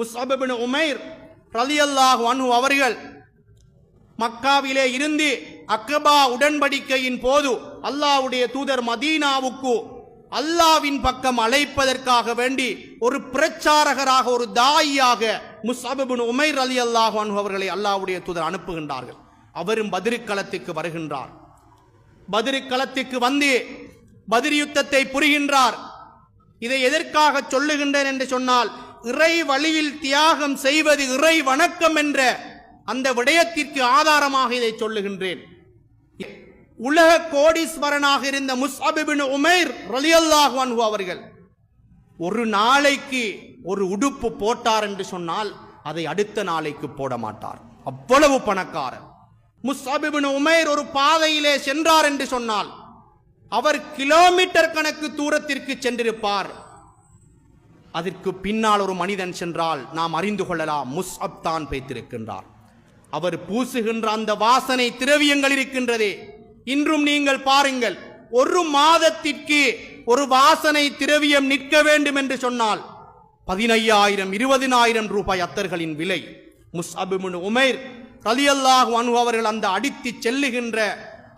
முஸ்அப் இப்னு உமைர் ரலியல்லாஹு அன்ஹு அவர்கள் மக்காவிலே இருந்து அக்பா உடன்படிக்கையின் போது அல்லாஹ்வுடைய தூதர் மதீனாவுக்கு அல்லாஹ்வின் பக்கம் அழைப்பதற்காக வேண்டி ஒரு பிரச்சாரகராக, ஒரு தாயியாக முஸ்அப் இப்னு உமைர் ரலியல்லாஹு அன்ஹு அவர்களை அல்லாஹ்வுடைய தூதர் அனுப்புகின்றார்கள். அவரும் பத்ர் களத்துக்கு வருகின்றார். பத்ர் களத்துக்கு வந்து பத்ர் யுத்தத்தை புரிகின்றார். இதை எதற்காக சொல்லுகின்றேன் என்று சொன்னால், இறை வழியில் தியாகம் செய்வது இறை வணக்கம் என்ற அந்த விடயத்திற்கு ஆதாரமாக இதை சொல்லுகின்றேன். உலக கோடீஸ்வரனாக இருந்த முஸ்அப் இப்னு உமைர் ரலியல்லாஹு அன்ஹு அவர்கள் ஒரு நாளைக்கு ஒரு உடுப்பு போட்டார் என்று சொன்னால் அதை அடுத்த நாளைக்கு போட மாட்டார். அவ்வளவு பணக்காரர். முஸ்அப் இப்னு உமைர் ஒரு பாதையிலே சென்றார் என்று சொன்னால் அவர் கிலோமீட்டர் கணக்கு தூரத்திற்கு சென்றிருப்பார். அதற்கு பின்னால் ஒரு மனிதன் சென்றால் நாம் அறிந்து கொள்ளலாம், முஸ்அப் தான் பேய்த்திருக்கின்றார். அவர் பூசுகின்ற அந்த வாசனை திரவியங்கள் இருக்கின்றதே, இன்றும் நீங்கள் பாருங்கள், ஒரு மாதத்திற்கு ஒரு வாசனை திரவியம் நிற்க வேண்டும் என்று சொன்னால் 15,000 20,000 ரூபாய் அத்தர்களின் விலை. முஸ்அப் இப்னு உமைர் ரலியல்லாஹு அன்ஹு அவர்கள் அந்த அடித்து செல்லுகின்ற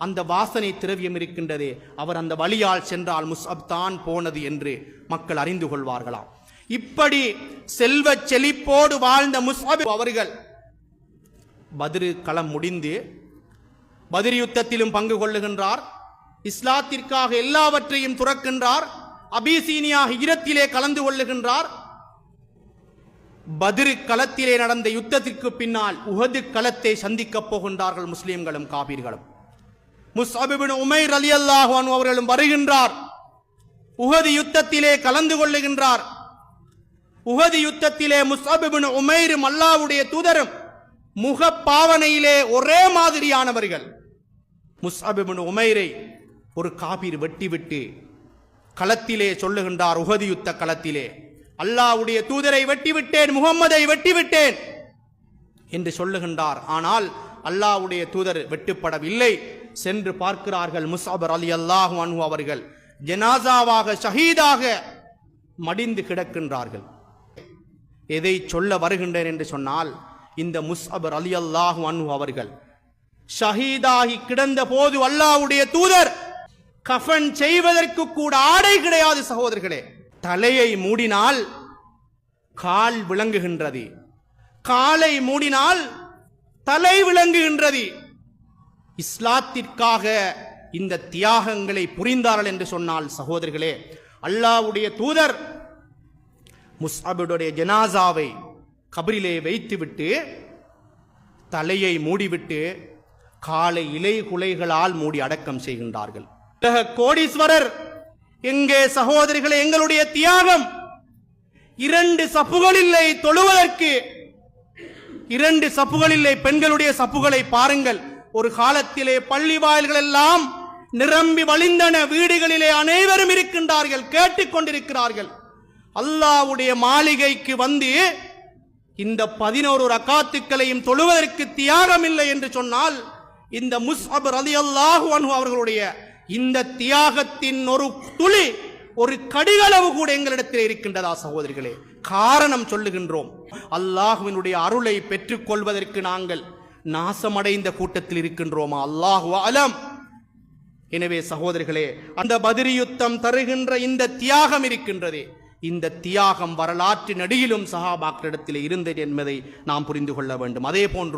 அந்த வாசனை திரவியம் இருக்கின்றதே, அவர் அந்த வழியால் சென்றால் முஸ்அப் தான் போனது என்று மக்கள் அறிந்து கொள்வார்களாம். இப்படி செல்வ செழிப்போடு வாழ்ந்த முஸ்அப் அவர்கள் பத்ர் களம் முடிந்து பத்ர் யுத்தத்திலும் பங்கு கொள்ளுகின்றார். இஸ்லாத்திற்காக எல்லாவற்றையும் துறக்கின்றார். அபிசீனியா ஹிஜ்ரத்திலே கலந்து கொள்ளுகின்றார். பத்ர் களத்திலே நடந்த யுத்தத்திற்கு பின்னால் உஹது களத்தை சந்திக்கப் போகின்றார்கள் முஸ்லிம்களும் காபீர்களும். முஸ்அப் இப்னு உமைர் ரலியல்லாஹு அன்ஹு அவர்களும் வருகின்றார். உஹது யுத்தத்திலே கலந்து கொள்ளுகின்றார். உஹது யுத்தத்திலே முஸ்அப் இப்னு உமைரும் அல்லாஹ்வுடைய தூதரும் முக பாவனையிலே ஒரே மாதிரியானவர்கள். முஸ்அப் இப்னு உமைரை ஒரு காபீர் வெட்டிவிட்டு களத்திலே சொல்லுகின்றார், உஹது யுத்த களத்திலே அல்லாஹ்வுடைய தூதரை வெட்டிவிட்டேன், முகம்மதை வெட்டிவிட்டேன் என்று சொல்லுகின்றார். ஆனால் அல்லாஹ்வுடைய தூதர் வெட்டுப்படவில்லை. சென்று பார்க்கிறார்கள், முஸ்அப் ரலியல்லாஹு அன்ஹு அவர்கள் ஜனாசாவாக ஷஹீதாக மடிந்து கிடக்கின்றார்கள். எதை சொல்ல வருகின்றேன் என்று சொன்னால், இந்த முஸ்அப் ரலியல்லாஹு அன்ஹு அவர்கள் ஷஹீதாகி கிடந்த போது அல்லாஹ்வுடைய தூதர் கஃபன் செய்வதற்கு கூட ஆடை கிடையாது சகோதரர்களே. தலையை மூடினால் கால் விளங்குகின்றது, காலை மூடினால் தலை விளங்குகின்றது. இஸ்லாத்திற்காக இந்த தியாகங்களை புரிந்தார்கள் என்று சொன்னால் சகோதரர்களே, அல்லாஹ்வுடைய தூதர் முஸ்அபுடைய ஜனாசாவை கபரிலே வைத்துவிட்டு தலையை மூடிவிட்டு காலை இலை குலைகளால் மூடி அடக்கம் செய்கின்றார்கள். கோடீஸ்வரர் எங்கே சகோதரிகளே? எங்களுடைய தியாகம் 2 சப்புகள் இல்லை தொழுவதற்கு, 2 சப்புகள் இல்லை. பெண்களுடைய சப்புகளை பாருங்கள். ஒரு காலத்திலே பள்ளி வாயில்கள் எல்லாம் நிரம்பி வழிந்தன. வீடுகளிலே அனைவரும் இருக்கின்றார்கள், கேட்டுக்கொண்டிருக்கிறார்கள். அல்லாஹ்வுடைய மாளிகைக்கு வந்து இந்த 11 ரக்காத்துக்களையும் தொழுவதற்கு தியாகம் இல்லை என்று சொன்னால், இந்த முஸ்அப் ரலியல்லாஹு அன்ஹு அவர்களுடைய இந்த தியாகத்தின் ஒரு துளி, ஒரு கடிகளவு கூட எங்களிடத்தில் இருக்கின்றதா சகோதரிகளே? காரணம் சொல்லுகின்றோம், அல்லாஹ்வினுடைய அருளை பெற்றுக் கொள்வதற்கு நாங்கள் நாசமடைந்த கூட்டத்தில் இருக்கின்றோமா? அல்லாஹு அலம். எனவே சகோதரிகளே, அந்த பத்ர் யுத்தம் தருகின்ற இந்த தியாகம் இருக்கின்றதே, இந்த தியாகம் வரலாற்று நடிகிலும் சஹாபாக்களிடத்தில் இருந்தது என்பதை நாம் புரிந்து கொள்ள வேண்டும். அதே போன்று